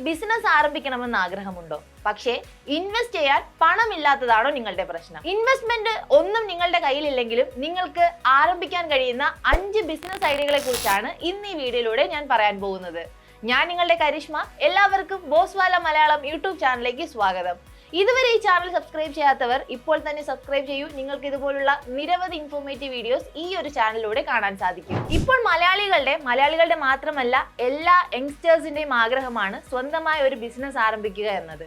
Business ആരംഭിക്കണമെന്ന് ആഗ്രഹമുണ്ടോ? പക്ഷേ invest ചെയ്യാൻ പണമില്ലാത്തതാണോ നിങ്ങളുടെ പ്രശ്നം? ഇൻവെസ്റ്റ്മെന്റ് ഒന്നും നിങ്ങളുടെ കയ്യിലില്ലെങ്കിലും നിങ്ങൾക്ക് ആരംഭിക്കാൻ കഴിയുന്ന 5 ബിസിനസ് ഐഡിയകളെ കുറിച്ചാണ് ഇന്ന് ഈ വീഡിയോയിലൂടെ ഞാൻ പറയാൻ പോകുന്നത്. ഞാൻ നിങ്ങളുടെ കരിഷ്മ. എല്ലാവർക്കും ബോസ്വാല മലയാളം യൂട്യൂബ് ചാനലിലേക്ക് സ്വാഗതം. ഇതുവരെ ഈ ചാനൽ സബ്സ്ക്രൈബ് ചെയ്യാത്തവർ ഇപ്പോൾ തന്നെ സബ്സ്ക്രൈബ് ചെയ്യൂ. നിങ്ങൾക്ക് ഇതുപോലുള്ള നിരവധി ഇൻഫോർമേറ്റീവ് വീഡിയോസ് ഈ ഒരു ചാനലിലൂടെ കാണാൻ സാധിക്കും. ഇപ്പോൾ മലയാളികളുടെ മാത്രമല്ല എല്ലാ യങ്സ്റ്റേഴ്സിന്റെയും ആഗ്രഹമാണ് സ്വന്തമായ ഒരു ബിസിനസ് ആരംഭിക്കുക എന്നത്.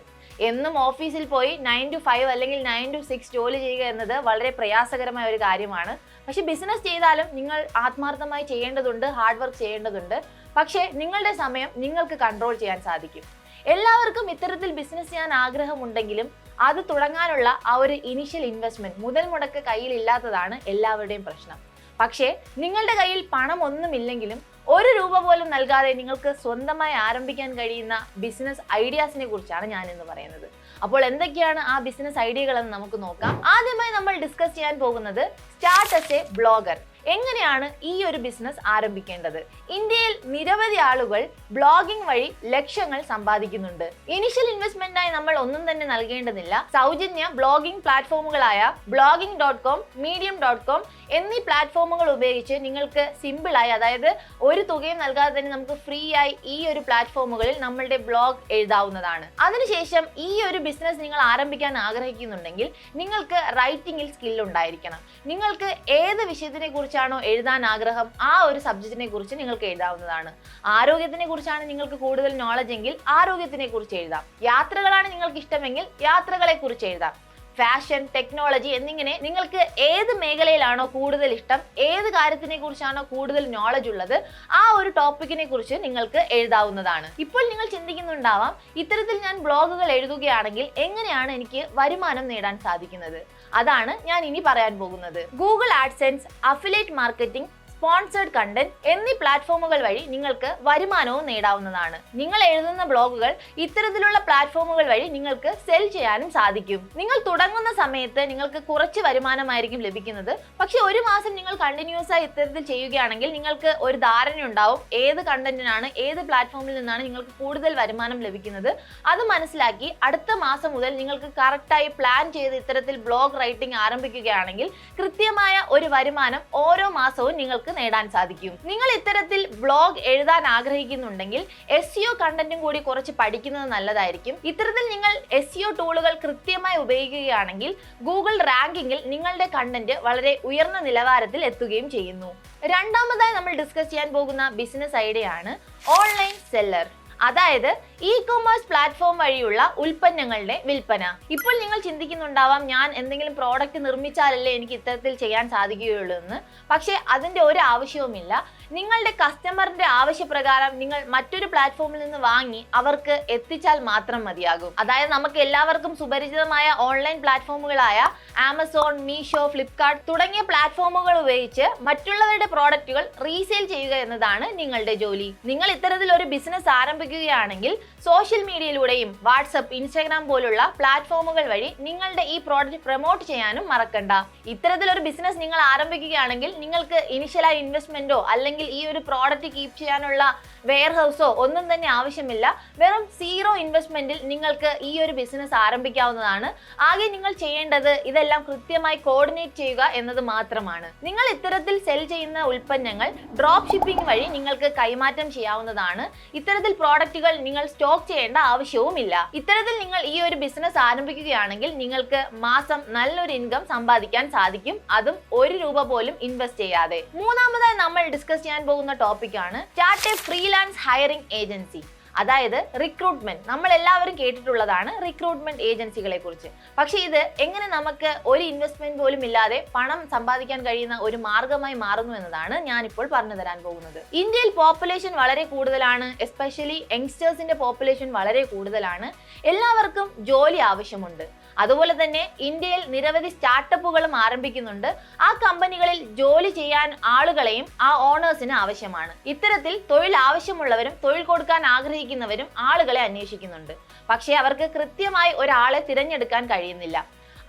എന്നും ഓഫീസിൽ പോയി 9 to 5 അല്ലെങ്കിൽ 9 to 6 ജോലി ചെയ്യുക എന്നത് വളരെ പ്രയാസകരമായ ഒരു കാര്യമാണ്. പക്ഷെ ബിസിനസ് ചെയ്താലും നിങ്ങൾ ആത്മാർത്ഥമായി ചെയ്യേണ്ടതുണ്ട്, ഹാർഡ് വർക്ക് ചെയ്യേണ്ടതുണ്ട്. പക്ഷേ നിങ്ങളുടെ സമയം നിങ്ങൾക്ക് കൺട്രോൾ ചെയ്യാൻ സാധിക്കും. എല്ലാവർക്കും ഇത്തരത്തിൽ ബിസിനസ് ചെയ്യാൻ ആഗ്രഹമുണ്ടെങ്കിലും അത് തുടങ്ങാനുള്ള ആ ഒരു ഇനിഷ്യൽ ഇൻവെസ്റ്റ്മെന്റ്, മുതൽ മുടക്ക് കയ്യിൽ ഇല്ലാത്തതാണ് എല്ലാവരുടെയും പ്രശ്നം. പക്ഷേ നിങ്ങളുടെ കയ്യിൽ പണം ഒന്നുമില്ലെങ്കിലും 1 രൂപ പോലും നൽകാതെ നിങ്ങൾക്ക് സ്വന്തമായി ആരംഭിക്കാൻ കഴിയുന്ന ബിസിനസ് ഐഡിയാസിനെ കുറിച്ചാണ് ഞാൻ ഇന്ന് പറയുന്നത്. അപ്പോൾ എന്തൊക്കെയാണ് ആ ബിസിനസ് ഐഡിയകൾ എന്ന് നമുക്ക് നോക്കാം. ആദ്യമായി നമ്മൾ ഡിസ്കസ് ചെയ്യാൻ പോകുന്നത് സ്റ്റാർട്ട് ആസ് എ ബ്ലോഗർ. എങ്ങനെയാണ് ഈ ഒരു ബിസിനസ് ആരംഭിക്കേണ്ടത്? ഇന്ത്യയിൽ നിരവധി ആളുകൾ ബ്ലോഗിംഗ് വഴി ലക്ഷങ്ങൾ സമ്പാദിക്കുന്നുണ്ട്. ഇനിഷ്യൽ ഇൻവെസ്റ്റ്മെന്റായി നമ്മൾ ഒന്നും തന്നെ നൽകേണ്ടതില്ല. സൗജന്യ ബ്ലോഗിംഗ് പ്ലാറ്റ്ഫോമുകളായ blogging.com, medium.com എന്നീ പ്ലാറ്റ്ഫോമുകൾ ഉപയോഗിച്ച് നിങ്ങൾക്ക് സിമ്പിളായി, അതായത് ഒരു തുകയും നൽകാതെ തന്നെ നമുക്ക് ഫ്രീ ആയി ഈ ഒരു പ്ലാറ്റ്ഫോമുകളിൽ നമ്മളുടെ ബ്ലോഗ് എഴുതാവുന്നതാണ്. അതിനുശേഷം ഈ ഒരു ബിസിനസ് നിങ്ങൾ ആരംഭിക്കാൻ ആഗ്രഹിക്കുന്നുണ്ടെങ്കിൽ നിങ്ങൾക്ക് റൈറ്റിംഗിൽ സ്കിൽ ഉണ്ടായിരിക്കണം. നിങ്ങൾക്ക് ഏത് വിഷയത്തിനെ കുറിച്ചാണോ എഴുതാൻ ആഗ്രഹം ആ ഒരു സബ്ജക്റ്റിനെ കുറിച്ച് നിങ്ങൾക്ക് എഴുതാവുന്നതാണ്. ആരോഗ്യത്തിനെ കുറിച്ചാണ് നിങ്ങൾക്ക് കൂടുതൽ നോളജ് എങ്കിൽ ആരോഗ്യത്തിനെ കുറിച്ച് എഴുതാം. യാത്രകളാണ് നിങ്ങൾക്ക് ഇഷ്ടമെങ്കിൽ യാത്രകളെ കുറിച്ച് എഴുതാം. ഫാഷൻ, ടെക്നോളജി എന്നിങ്ങനെ നിങ്ങൾക്ക് ഏത് മേഖലയിലാണോ കൂടുതൽ ഇഷ്ടം, ഏത് കാര്യത്തിനെ കുറിച്ചാണോ കൂടുതൽ നോളജ് ഉള്ളത് ആ ഒരു ടോപ്പിക്കിനെ കുറിച്ച് നിങ്ങൾക്ക് എഴുതാവുന്നതാണ്. ഇപ്പോൾ നിങ്ങൾ ചിന്തിക്കുന്നുണ്ടാവാം, ഇത്തരത്തിൽ ഞാൻ ബ്ലോഗുകൾ എഴുതുകയാണെങ്കിൽ എങ്ങനെയാണ് എനിക്ക് വരുമാനം നേടാൻ സാധിക്കുന്നത്? അതാണ് ഞാൻ ഇനി പറയാൻ പോകുന്നത്. Google AdSense, affiliate marketing, sponsored content എന്നീ പ്ലാറ്റ്ഫോമുകൾ വഴി നിങ്ങൾക്ക് വരുമാനവും നേടാവുന്നതാണ്. നിങ്ങൾ എഴുതുന്ന ബ്ലോഗുകൾ ഇത്തരത്തിലുള്ള പ്ലാറ്റ്ഫോമുകൾ വഴി നിങ്ങൾക്ക് സെൽ ചെയ്യാനും സാധിക്കും. നിങ്ങൾ തുടങ്ങുന്ന സമയത്ത് നിങ്ങൾക്ക് കുറച്ച് വരുമാനമായിരിക്കും ലഭിക്കുന്നത്. പക്ഷെ 1 മാസം നിങ്ങൾ കണ്ടിന്യൂസ് ആയി ഇത്തരത്തിൽ ചെയ്യുകയാണെങ്കിൽ നിങ്ങൾക്ക് ഒരു ധാരണ ഉണ്ടാവും ഏത് കണ്ടന്റിനാണ്, ഏത് പ്ലാറ്റ്ഫോമിൽ നിന്നാണ് നിങ്ങൾക്ക് കൂടുതൽ വരുമാനം ലഭിക്കുന്നത്. അത് മനസ്സിലാക്കി അടുത്ത മാസം മുതൽ നിങ്ങൾക്ക് കറക്റ്റായി പ്ലാൻ ചെയ്ത് ഇത്തരത്തിൽ ബ്ലോഗ് റൈറ്റിംഗ് ആരംഭിക്കുകയാണെങ്കിൽ കൃത്യമായ ഒരു വരുമാനം ഓരോ മാസവും നിങ്ങൾക്ക് നേടാൻ സാധിക്കും. നിങ്ങൾ ഇത്തരത്തിൽ ബ്ലോഗ് എഴുതാൻ ആഗ്രഹിക്കുന്നുണ്ടെങ്കിൽ SEO കണ്ടന്റും കൂടി കുറച്ച് പഠിക്കുന്നത് നല്ലതായിരിക്കും. ഇത്തരത്തിൽ നിങ്ങൾ SEO ടൂളുകൾ കൃത്യമായി ഉപയോഗിക്കുകയാണെങ്കിൽ ഗൂഗിൾ റാങ്കിങ്ങിൽ നിങ്ങളുടെ കണ്ടന്റ് വളരെ ഉയർന്ന നിലവാരത്തിൽ എത്തുകയും ചെയ്യുന്നു. രണ്ടാമതായി നമ്മൾ ഡിസ്കസ് ചെയ്യാൻ പോകുന്ന ബിസിനസ് ഐഡിയ ആണ് ഓൺലൈൻ സെല്ലർ. അതായത് ഇ-കൊമേഴ്സ് പ്ലാറ്റ്ഫോം വഴിയുള്ള ഉൽപ്പന്നങ്ങളുടെ വിൽപ്പന. ഇപ്പോൾ നിങ്ങൾ ചിന്തിക്കുന്നുണ്ടാവാം, ഞാൻ എന്തെങ്കിലും പ്രോഡക്റ്റ് നിർമ്മിച്ചാലല്ലേ എനിക്ക് ഇത്തരത്തിൽ ചെയ്യാൻ സാധിക്കുകയുള്ളൂ എന്ന്. പക്ഷേ അതിൻ്റെ ഒരു ആവശ്യവുമില്ല. നിങ്ങളുടെ കസ്റ്റമറിന്റെ ആവശ്യപ്രകാരം നിങ്ങൾ മറ്റൊരു പ്ലാറ്റ്ഫോമിൽ നിന്ന് വാങ്ങി അവർക്ക് എത്തിച്ചാൽ മാത്രം മതിയാകും. അതായത് നമുക്ക് എല്ലാവർക്കും സുപരിചിതമായ ഓൺലൈൻ പ്ലാറ്റ്ഫോമുകളായ ആമസോൺ, മീഷോ, ഫ്ലിപ്കാർട്ട് തുടങ്ങിയ പ്ലാറ്റ്ഫോമുകൾ ഉപയോഗിച്ച് മറ്റുള്ളവരുടെ പ്രോഡക്റ്റുകൾ റീസെയിൽ ചെയ്യുക എന്നതാണ് നിങ്ങളുടെ ജോലി. നിങ്ങൾ ഇത്തരത്തിൽ ഒരു ബിസിനസ് ആരംഭിക്കുകയാണെങ്കിൽ സോഷ്യൽ മീഡിയയിലൂടെയും വാട്സപ്പ്, ഇൻസ്റ്റാഗ്രാം പോലുള്ള പ്ലാറ്റ്ഫോമുകൾ വഴി നിങ്ങളുടെ ഈ പ്രോഡക്റ്റ് പ്രൊമോട്ട് ചെയ്യാനും മറക്കണ്ട. ഇത്തരത്തിലൊരു ബിസിനസ് നിങ്ങൾ ആരംഭിക്കുകയാണെങ്കിൽ നിങ്ങൾക്ക് ഇനിഷ്യലായി ഇൻവെസ്റ്റ്മെന്റോ അല്ലെങ്കിൽ ഈ ഒരു പ്രോഡക്റ്റ് കീപ്പ് ചെയ്യാനുള്ള വെയർ ഹൗസോ ഒന്നും തന്നെ ആവശ്യമില്ല. വെറും 0 ഇൻവെസ്റ്റ്മെന്റിൽ നിങ്ങൾക്ക് ഈ ഒരു ബിസിനസ് ആരംഭിക്കാവുന്നതാണ്. ആകെ നിങ്ങൾ ചെയ്യേണ്ടത് ഇതെല്ലാം കൃത്യമായി കോർഡിനേറ്റ് ചെയ്യുക എന്നത് മാത്രമാണ്. നിങ്ങൾ ഇത്തരത്തിൽ സെൽ ചെയ്യുന്ന ഉൽപ്പന്നങ്ങൾ ഡ്രോപ്പ് ഷിപ്പിംഗ് വഴി നിങ്ങൾക്ക് കൈമാറ്റം ചെയ്യാവുന്നതാണ്. ഇത്തരത്തിൽ പ്രോഡക്റ്റുകൾ നിങ്ങൾ സ്റ്റോക്ക് ചെയ്യേണ്ട ആവശ്യവുമില്ല. ഇത്തരത്തിൽ നിങ്ങൾ ഈ ഒരു ബിസിനസ് ആരംഭിക്കുകയാണെങ്കിൽ നിങ്ങൾക്ക് മാസം നല്ലൊരു ഇൻകം സമ്പാദിക്കാൻ സാധിക്കും, അതും 1 രൂപ പോലും ഇൻവെസ്റ്റ് ചെയ്യാതെ. മൂന്നാമതായി നമ്മൾ ഡിസ്കസ് ചെയ്യാൻ പോകുന്ന ടോപ്പിക്കാണ് start A freelance hiring agency. അതായത് റിക്രൂട്ട്മെന്റ്. നമ്മൾ എല്ലാവരും കേട്ടിട്ടുള്ളതാണ് റിക്രൂട്ട്മെന്റ് ഏജൻസികളെ കുറിച്ച്. പക്ഷെ ഇത് എങ്ങനെ നമുക്ക് ഒരു ഇൻവെസ്റ്റ്മെന്റ് പോലും ഇല്ലാതെ പണം സമ്പാദിക്കാൻ കഴിയുന്ന ഒരു മാർഗമായി മാറുന്നു എന്നതാണ് ഞാൻ ഇപ്പോൾ പറഞ്ഞു തരാൻ പോകുന്നത്. ഇന്ത്യയിൽ പോപ്പുലേഷൻ വളരെ കൂടുതലാണ്, എസ്പെഷ്യലി യങ്സ്റ്റേഴ്സിന്റെ പോപ്പുലേഷൻ വളരെ കൂടുതലാണ്. എല്ലാവർക്കും ജോലി ആവശ്യമുണ്ട്. അതുപോലെ തന്നെ ഇന്ത്യയിൽ നിരവധി സ്റ്റാർട്ടപ്പുകളും ആരംഭിക്കുന്നുണ്ട്. ആ കമ്പനികളിൽ ജോലി ചെയ്യാൻ ആളുകളെയും ആ ഓണേഴ്സിന് ആവശ്യമാണ്. ഇത്തരത്തിൽ തൊഴിൽ ആവശ്യമുള്ളവരും തൊഴിൽ കൊടുക്കാൻ ആഗ്രഹിക്കുന്നവരും ആളുകളെ അന്വേഷിക്കുന്നുണ്ട്. പക്ഷേ അവർക്ക് കൃത്യമായി ഒരാളെ തിരഞ്ഞെടുക്കാൻ കഴിയുന്നില്ല.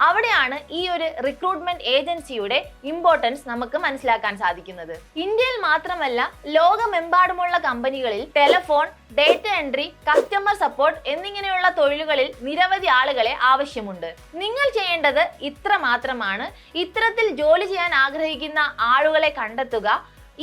അവിടെയാണ് ഈ ഒരു റിക്രൂട്ട്മെന്റ് ഏജൻസിയുടെ ഇമ്പോർട്ടൻസ് നമുക്ക് മനസ്സിലാക്കാൻ സാധിക്കുന്നത്. ഇന്ത്യയിൽ മാത്രമല്ല ലോകമെമ്പാടുമുള്ള കമ്പനികളിൽ telephone, data entry, customer support എന്നിങ്ങനെയുള്ള തൊഴിലുകളിൽ നിരവധി ആളുകളെ ആവശ്യമുണ്ട്. നിങ്ങൾ ചെയ്യേണ്ടത് ഇത്ര മാത്രമാണ്. ഇത്തരത്തിൽ ജോലി ചെയ്യാൻ ആഗ്രഹിക്കുന്ന ആളുകളെ കണ്ടെത്തുക,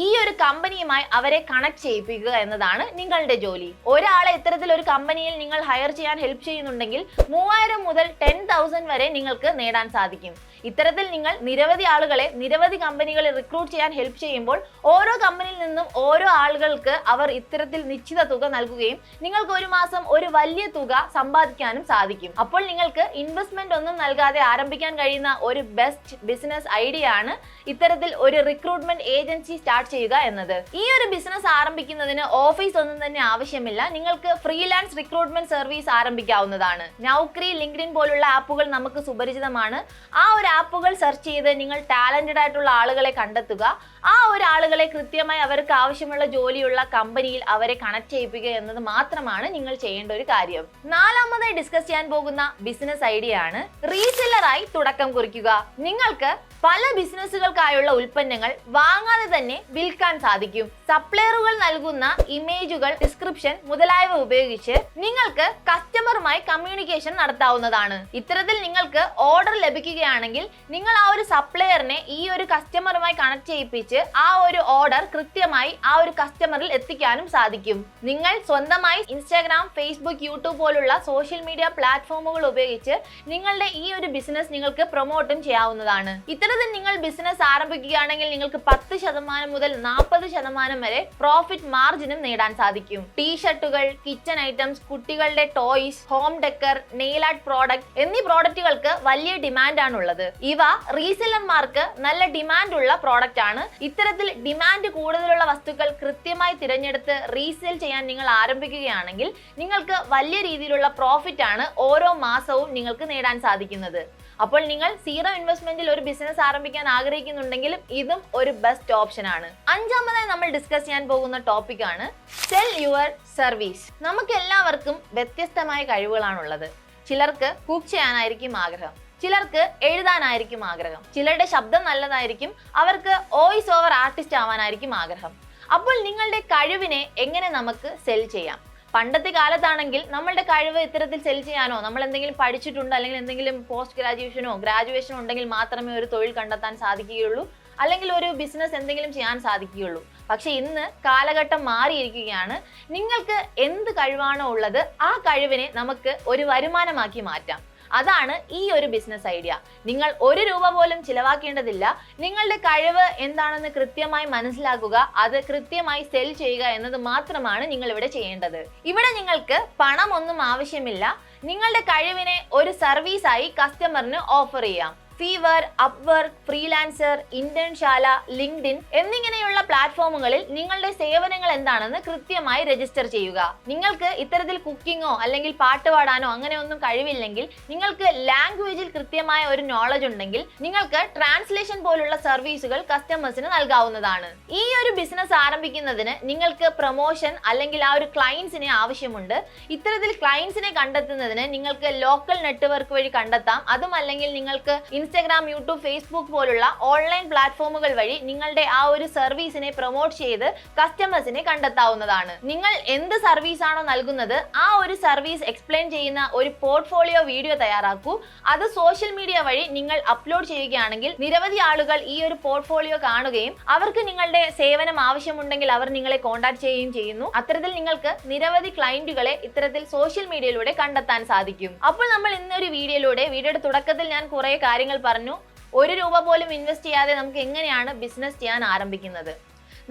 ഈ ഒരു കമ്പനിയുമായി അവരെ കണക്ട് ചെയ്യിപ്പിക്കുക എന്നതാണ് നിങ്ങളുടെ ജോലി. ഒരാളെ ഇത്തരത്തിൽ ഒരു കമ്പനിയിൽ നിങ്ങൾ ഹയർ ചെയ്യാൻ ഹെൽപ്പ് ചെയ്യുന്നുണ്ടെങ്കിൽ 3000 മുതൽ 10,000 വരെ നിങ്ങൾക്ക് നേടാൻ സാധിക്കും. ഇത്തരത്തിൽ നിങ്ങൾ നിരവധി ആളുകളെ നിരവധി കമ്പനികളിൽ റിക്രൂട്ട് ചെയ്യാൻ ഹെൽപ്പ് ചെയ്യുമ്പോൾ ഓരോ കമ്പനിയിൽ നിന്നും ഓരോ ആളുകൾക്ക് അവർ ഇത്തരത്തിൽ നിശ്ചിത തുക നൽകുകയും നിങ്ങൾക്ക് ഒരു മാസം ഒരു വലിയ തുക സമ്പാദിക്കാനും സാധിക്കും. അപ്പോൾ നിങ്ങൾക്ക് ഇൻവെസ്റ്റ്മെന്റ് ഒന്നും നൽകാതെ ആരംഭിക്കാൻ കഴിയുന്ന ഒരു ബെസ്റ്റ് ബിസിനസ് ഐഡിയ ആണ് ഇത്തരത്തിൽ ഒരു റിക്രൂട്ട്മെന്റ് ഏജൻസി സ്റ്റാർട്ട് ചെയ്യുക എന്നത്. ഈ ഒരു ബിസിനസ് ആരംഭിക്കുന്നതിന് ഓഫീസ് ഒന്നും തന്നെ ആവശ്യമില്ല. നിങ്ങൾക്ക് ഫ്രീലാൻസ് റിക്രൂട്ട്മെന്റ് സർവീസ് ആരംഭിക്കാവുന്നതാണ്. നൗക്രി, ലിങ്ക്ഡിൻ പോലുള്ള ആപ്പുകൾ നമുക്ക് സുപരിചിതമാണ്. ആ ഒരു ആപ്പുകൾ സെർച്ച് ചെയ്ത് നിങ്ങൾ ടാലന്റഡ് ആയിട്ടുള്ള ആളുകളെ കണ്ടെത്തുക. ആ ഒരു ആളുകളെ കൃത്യമായി അവർക്ക് ആവശ്യമുള്ള ജോലിയുള്ള കമ്പനിയിൽ അവരെ കണക്ട് ചെയ്യിപ്പിക്കുക എന്നത് മാത്രമാണ് നിങ്ങൾ ചെയ്യേണ്ട ഒരു കാര്യം. നാലാമതായി ഡിസ്കസ് ചെയ്യാൻ പോകുന്ന ബിസിനസ് ഐഡിയ ആണ് റീസെല്ലറായി തുടക്കം കുറിക്കുക. നിങ്ങൾക്ക് പല ബിസിനസ്സുകൾക്കായുള്ള ഉൽപ്പന്നങ്ങൾ വാങ്ങാതെ തന്നെ വിൽക്കാൻ സാധിക്കും. സപ്ലയറുകൾ നൽകുന്ന ഇമേജുകൾ, ഡിസ്ക്രിപ്ഷൻ മുതലായവ ഉപയോഗിച്ച് നിങ്ങൾക്ക് കസ്റ്റമറുമായി കമ്മ്യൂണിക്കേഷൻ നടത്താവുന്നതാണ്. ഇത്തരത്തിൽ നിങ്ങൾക്ക് ഓർഡർ ലഭിക്കുകയാണെങ്കിൽ നിങ്ങൾ ആ ഒരു സപ്ലയറിനെ ഈ ഒരു കസ്റ്റമറുമായി കണക്ട് ചെയ്യിപ്പിച്ച് ആ ഒരു ഓർഡർ കൃത്യമായി ആ ഒരു കസ്റ്റമറിൽ എത്തിക്കാനും സാധിക്കും. നിങ്ങൾ സ്വന്തമായി ഇൻസ്റ്റാഗ്രാം, ഫേസ്ബുക്ക്, യൂട്യൂബ് പോലുള്ള സോഷ്യൽ മീഡിയ പ്ലാറ്റ്ഫോമുകൾ ഉപയോഗിച്ച് നിങ്ങളുടെ ഈ ഒരു ബിസിനസ് നിങ്ങൾക്ക് പ്രൊമോട്ടും ചെയ്യാവുന്നതാണ്. ഇത്തരത്തിൽ നിങ്ങൾ ബിസിനസ് ആരംഭിക്കുകയാണെങ്കിൽ നിങ്ങൾക്ക് 10% മുതൽ 40% വരെ പ്രോഫിറ്റ് മാർജിനും നേടാൻ സാധിക്കും. ടീഷർട്ടുകൾ, കിച്ചൺ ഐറ്റംസ്, കുട്ടികളുടെ toys, home decker, nail art product എന്നീ പ്രോഡക്റ്റുകൾക്ക് വലിയ ഡിമാൻഡ് ആണുള്ളത്. ഇവ റീസെല്ലർമാർക്ക് നല്ല ഡിമാൻഡ് ഉള്ള പ്രോഡക്റ്റ് ആണ്. ഇത്തരത്തിൽ ഡിമാൻഡ് കൂടുതലുള്ള വസ്തുക്കൾ കൃത്യമായി തിരഞ്ഞെടുത്ത് റീസെൽ ചെയ്യാൻ നിങ്ങൾ ആരംഭിക്കുകയാണെങ്കിൽ നിങ്ങൾക്ക് വലിയ രീതിയിലുള്ള പ്രോഫിറ്റ് ആണ് ഓരോ മാസവും നിങ്ങൾക്ക് നേടാൻ സാധിക്കുന്നത്. അപ്പോൾ നിങ്ങൾ സീറോ ഇൻവെസ്റ്റ്മെന്റിൽ ഒരു ബിസിനസ് ആരംഭിക്കാൻ ആഗ്രഹിക്കുന്നുണ്ടെങ്കിലും ഇതും ഒരു ബെസ്റ്റ് ഓപ്ഷൻ ആണ്. അഞ്ചാമതായി നമ്മൾ ഡിസ്കസ് ചെയ്യാൻ പോകുന്ന ടോപ്പിക് ആണ് സെൽ യുവർ സർവീസ്. നമുക്ക് എല്ലാവർക്കും വ്യത്യസ്തമായ കഴിവുകളാണുള്ളത്. ചിലർക്ക് കുക്ക് ചെയ്യാനായിരിക്കും ആഗ്രഹം, ചിലർക്ക് എഴുതാനായിരിക്കും ആഗ്രഹം, ചിലരുടെ ശബ്ദം നല്ലതായിരിക്കും, അവർക്ക് വോയിസ് ഓവർ ആർട്ടിസ്റ്റ് ആവാനായിരിക്കും ആഗ്രഹം. അപ്പോൾ നിങ്ങളുടെ കഴിവിനെ എങ്ങനെ നമുക്ക് സെൽ ചെയ്യാം? പണ്ടത്തെ കാലത്താണെങ്കിൽ നമ്മളുടെ കഴിവ് ഇത്തരത്തിൽ സെൽ ചെയ്യാനോ, നമ്മൾ എന്തെങ്കിലും പഠിച്ചിട്ടുണ്ടോ അല്ലെങ്കിൽ എന്തെങ്കിലും പോസ്റ്റ് ഗ്രാജുവേഷനോ ഉണ്ടെങ്കിൽ മാത്രമേ ഒരു തൊഴിൽ കണ്ടെത്താൻ സാധിക്കുകയുള്ളൂ, അല്ലെങ്കിൽ ഒരു ബിസിനസ് എന്തെങ്കിലും ചെയ്യാൻ സാധിക്കുകയുള്ളൂ. പക്ഷെ ഇന്ന് കാലഘട്ടം മാറിയിരിക്കുകയാണ്. നിങ്ങൾക്ക് എന്ത് കഴിവാണോ ഉള്ളത് ആ കഴിവിനെ നമുക്ക് ഒരു വരുമാനമാക്കി മാറ്റാം. അതാണ് ഈ ഒരു ബിസിനസ് ഐഡിയ. നിങ്ങൾ 1 രൂപ പോലും ചിലവാക്കേണ്ടതില്ല. നിങ്ങളുടെ കഴിവ് എന്താണെന്ന് കൃത്യമായി മനസ്സിലാക്കുക, അത് കൃത്യമായി സെൽ ചെയ്യുക എന്നത് മാത്രമാണ് നിങ്ങൾ ഇവിടെ ചെയ്യേണ്ടത്. ഇവിടെ നിങ്ങൾക്ക് പണമൊന്നും ആവശ്യമില്ല. നിങ്ങളുടെ കഴിവിനെ ഒരു സർവീസായി കസ്റ്റമറിന് ഓഫർ ചെയ്യാം. ഫീവർ, അപ്വർക്ക്, ഫ്രീലാൻസർ, ഇന്റേൺശാല, ലിങ്ക്ഡിൻ എന്നിങ്ങനെയുള്ള പ്ലാറ്റ്ഫോമുകളിൽ നിങ്ങളുടെ സേവനങ്ങൾ എന്താണെന്ന് കൃത്യമായി രജിസ്റ്റർ ചെയ്യുക. നിങ്ങൾക്ക് ഇത്തരത്തിൽ കുക്കിങ്ങോ അല്ലെങ്കിൽ പാട്ട് പാടാനോ അങ്ങനെയൊന്നും കഴിവില്ലെങ്കിൽ, നിങ്ങൾക്ക് ലാംഗ്വേജിൽ കൃത്യമായ ഒരു നോളജ് ഉണ്ടെങ്കിൽ നിങ്ങൾക്ക് ട്രാൻസ്ലേഷൻ പോലുള്ള സർവീസുകൾ കസ്റ്റമേഴ്സിന് നൽകാവുന്നതാണ്. ഈ ഒരു ബിസിനസ് ആരംഭിക്കുന്നതിന് നിങ്ങൾക്ക് പ്രൊമോഷൻ അല്ലെങ്കിൽ ആ ഒരു ക്ലയൻസിനെ ആവശ്യമുണ്ട്. ഇത്തരത്തിൽ ക്ലയൻസിനെ കണ്ടെത്തുന്നതിന് നിങ്ങൾക്ക് ലോക്കൽ നെറ്റ്വർക്ക് വഴി കണ്ടെത്താം. അതും അല്ലെങ്കിൽ നിങ്ങൾക്ക് ഇൻസ്റ്റാഗ്രാം, യൂട്യൂബ്, ഫേസ്ബുക്ക് പോലുള്ള ഓൺലൈൻ പ്ലാറ്റ്ഫോമുകൾ വഴി നിങ്ങളുടെ ആ ഒരു സർവീസിനെ പ്രൊമോട്ട് ചെയ്ത് കസ്റ്റമേഴ്സിനെ കണ്ടെത്താവുന്നതാണ്. നിങ്ങൾ എന്ത് സർവീസ് ആണോ നൽകുന്നത് ആ ഒരു സർവീസ് എക്സ്പ്ലെയിൻ ചെയ്യുന്ന ഒരു പോർട്ട്ഫോളിയോ വീഡിയോ തയ്യാറാക്കൂ. അത് സോഷ്യൽ മീഡിയ വഴി നിങ്ങൾ അപ്ലോഡ് ചെയ്യുകയാണെങ്കിൽ നിരവധി ആളുകൾ ഈ ഒരു പോർട്ട്ഫോളിയോ കാണുകയും അവർക്ക് നിങ്ങളുടെ സേവനം ആവശ്യമുണ്ടെങ്കിൽ അവർ നിങ്ങളെ കോൺടാക്ട് ചെയ്യുകയും ചെയ്യുന്നു. അത്തരത്തിൽ നിങ്ങൾക്ക് നിരവധി ക്ലയന്റുകളെ ഇത്തരത്തിൽ സോഷ്യൽ മീഡിയയിലൂടെ കണ്ടെത്താൻ സാധിക്കും. അപ്പോൾ നമ്മൾ ഇന്നൊരു വീഡിയോയുടെ തുടക്കത്തിൽ ഞാൻ കുറെ കാര്യങ്ങൾ പറഞ്ഞു. 1 രൂപ പോലും ഇൻവെസ്റ്റ് ചെയ്യാതെ നമുക്ക് എങ്ങനെയാണ് ബിസിനസ് ചെയ്യാൻ ആരംഭിക്കുന്നത്?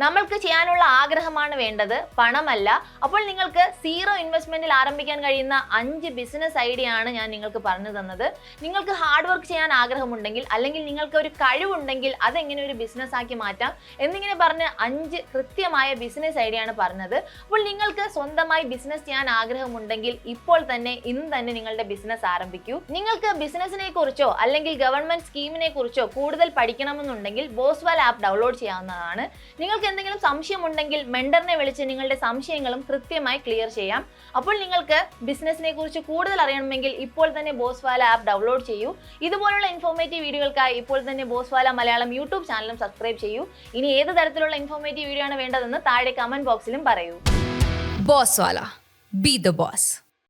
നമ്മൾക്ക് ചെയ്യാനുള്ള ആഗ്രഹമാണ് വേണ്ടത്, പണമല്ല. അപ്പോൾ നിങ്ങൾക്ക് സീറോ ഇൻവെസ്റ്റ്മെന്റിൽ ആരംഭിക്കാൻ കഴിയുന്ന 5 ബിസിനസ് ഐഡിയ ആണ് ഞാൻ നിങ്ങൾക്ക് പറഞ്ഞു തന്നത്. നിങ്ങൾക്ക് ഹാർഡ് വർക്ക് ചെയ്യാൻ ആഗ്രഹമുണ്ടെങ്കിൽ അല്ലെങ്കിൽ നിങ്ങൾക്ക് ഒരു കഴിവുണ്ടെങ്കിൽ അതെങ്ങനെ ഒരു ബിസിനസ് ആക്കി മാറ്റാം എന്നിങ്ങനെ പറഞ്ഞ് 5 കൃത്യമായ ബിസിനസ് ഐഡിയ ആണ് പറഞ്ഞത്. അപ്പോൾ നിങ്ങൾക്ക് സ്വന്തമായി ബിസിനസ് ചെയ്യാൻ ആഗ്രഹമുണ്ടെങ്കിൽ ഇപ്പോൾ തന്നെ ഇന്ന് തന്നെ നിങ്ങളുടെ ബിസിനസ് ആരംഭിക്കൂ. നിങ്ങൾക്ക് ബിസിനസിനെ കുറിച്ചോ അല്ലെങ്കിൽ ഗവൺമെന്റ് സ്കീമിനെ കുറിച്ചോ കൂടുതൽ പഠിക്കണമെന്നുണ്ടെങ്കിൽ ബോസ്വാൽ ആപ്പ് ഡൗൺലോഡ് ചെയ്യാവുന്നതാണ്. നിങ്ങൾക്ക് നിങ്ങൾക്ക് എന്തെങ്കിലും സംശയം ഉണ്ടെങ്കിൽ മെന്ററിനെ വിളിച്ച് നിങ്ങളുടെ സംശയങ്ങളും കൃത്യമായി ക്ലിയർ ചെയ്യാം. അപ്പോൾ നിങ്ങൾക്ക് ബിസിനസിനെ കുറിച്ച് കൂടുതൽ അറിയണമെങ്കിൽ ഇപ്പോൾ തന്നെ ബോസ്വാല ആപ്പ് ഡൗൺലോഡ് ചെയ്യൂ. ഇതുപോലുള്ള ഇൻഫോർമേറ്റീവ് വീഡിയോകൾക്കായി ഇപ്പോൾ തന്നെ ബോസ്വാല മലയാളം യൂട്യൂബ് ചാനലും സബ്സ്ക്രൈബ് ചെയ്യൂ. ഇനി ഏത് തരത്തിലുള്ള ഇൻഫോർമേറ്റീവ് വീഡിയോ ആണ് വേണ്ടതെന്ന് താഴെ കമന്റ് ബോക്സിലും പറയൂ. Bosswala. Be the boss.